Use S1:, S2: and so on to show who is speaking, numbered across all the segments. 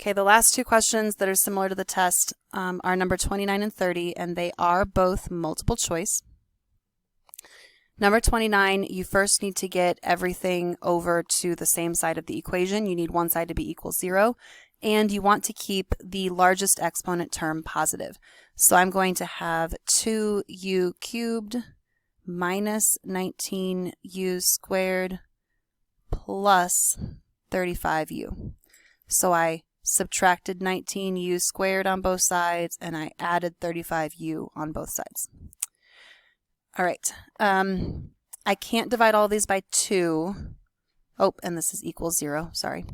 S1: Okay, the last two questions that are similar to the test are number 29 and 30, and they are both multiple choice. Number 29, you first need to get everything over to the same side of the equation. You need one side to be equal 0, and you want to keep the largest exponent term positive. So I'm going to have 2u cubed minus 19u squared plus 35u. So I subtracted 19u squared on both sides, and I added 35u on both sides. All right, I can't divide all these by 2. Oh, and this is equals 0, sorry.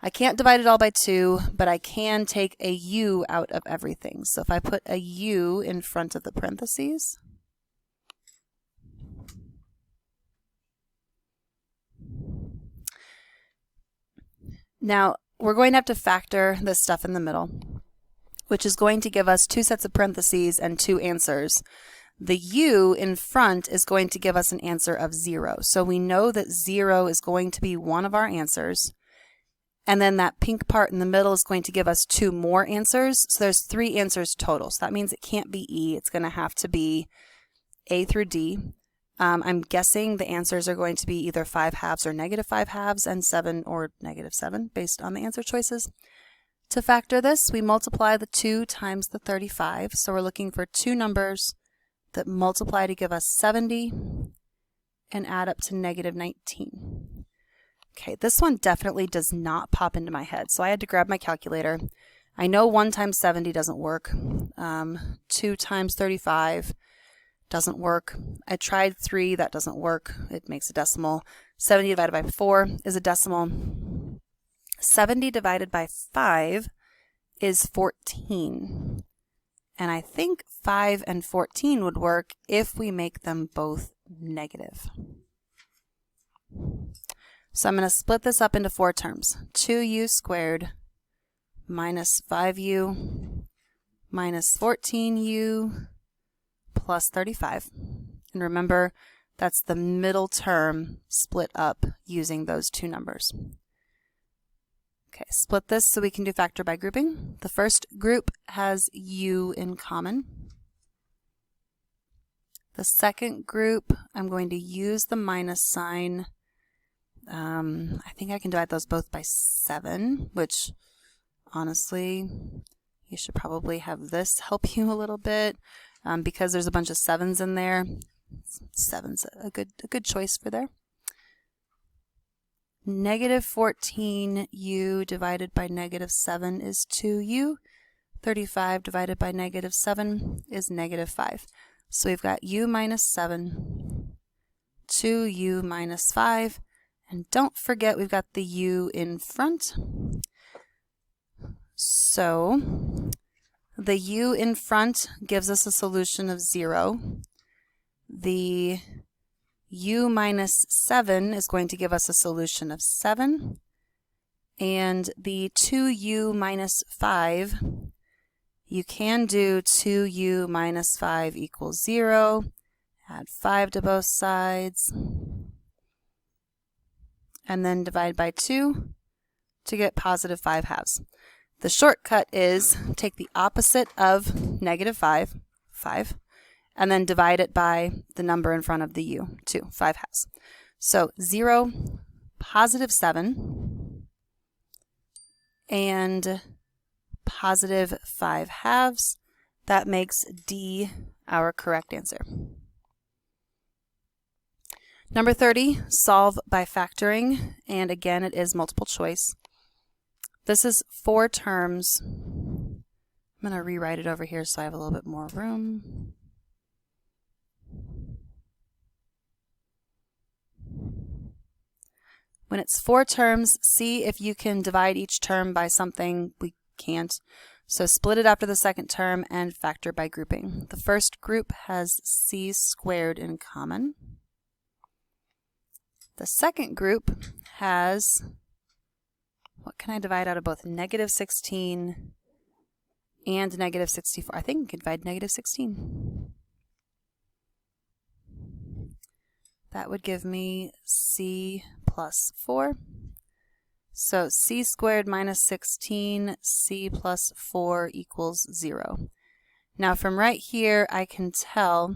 S1: I can't divide it all by 2, but I can take a u out of everything. So if I put a u in front of the parentheses, now we're going to have to factor this stuff in the middle, which is going to give us 2 sets of parentheses and 2 answers. The u in front is going to give us an answer of 0. So we know that 0 is going to be one of our answers. And then that pink part in the middle is going to give us 2 more answers. So there's 3 answers total. So that means it can't be E. It's going to have to be A through D. I'm guessing the answers are going to be either 5 halves or negative 5 halves and 7 or negative 7 based on the answer choices. To factor this, we multiply the 2 times the 35. So we're looking for 2 numbers that multiply to give us 70 and add up to negative 19. Okay, this one definitely does not pop into my head, so I had to grab my calculator. I know 1 times 70 doesn't work. 2 times 35 doesn't work. I tried 3, that doesn't work. It makes a decimal. 70 divided by 4 is a decimal. 70 divided by 5 is 14. And I think 5 and 14 would work if we make them both negative. So I'm going to split this up into 4 terms. 2u squared minus 5u minus 14u plus 35. And remember, that's the middle term split up using those 2 numbers. Okay, split this so we can do factor by grouping. The first group has u in common. The second group, I'm going to use the minus sign. I think I can divide those both by 7, which honestly, you should probably have this help you a little bit because there's a bunch of 7s in there. 7's a good choice for there. Negative 14u divided by negative 7 is 2u. 35 divided by negative 7 is negative 5. So we've got u minus 7, 2u minus 5, and don't forget we've got the u in front. So the u in front gives us a solution of 0. The u minus 7 is going to give us a solution of 7. And the 2u minus 5, you can do 2u minus 5 equals 0. Add 5 to both sides. And then divide by 2 to get positive 5 halves. The shortcut is take the opposite of negative 5, and then divide it by the number in front of the u, 2, 5 halves. So 0, positive 7, and positive 5 halves. That makes D our correct answer. Number 30, solve by factoring, and again it is multiple choice. This is 4 terms. I'm going to rewrite it over here so I have a little bit more room. When it's 4 terms, see if you can divide each term by something. We can't. So split it after the second term and factor by grouping. The first group has c squared in common. The second group has, what can I divide out of both negative 16 and negative 64? I think I can divide negative 16. That would give me c plus 4. So c squared minus 16, c plus 4 equals 0. Now from right here, I can tell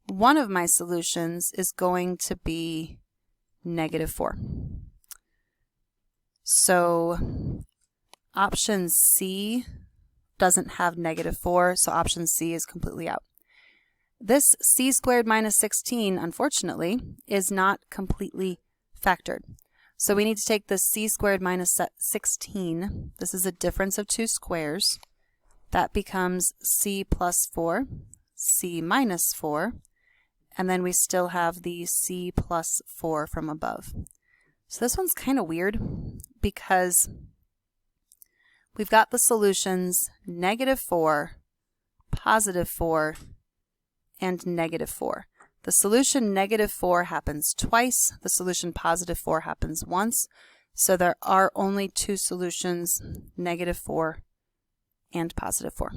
S1: one of my solutions is going to be negative 4. So option C doesn't have negative 4, so option C is completely out. This c squared minus 16, unfortunately, is not completely factored. So we need to take the c squared minus 16. This is a difference of two squares. That becomes c plus 4, c minus 4, and then we still have the c plus 4 from above. So this one's kind of weird because we've got the solutions negative 4, positive 4, and negative 4. The solution negative 4 happens twice. The solution positive 4 happens once. So there are only two solutions, negative 4 and positive 4.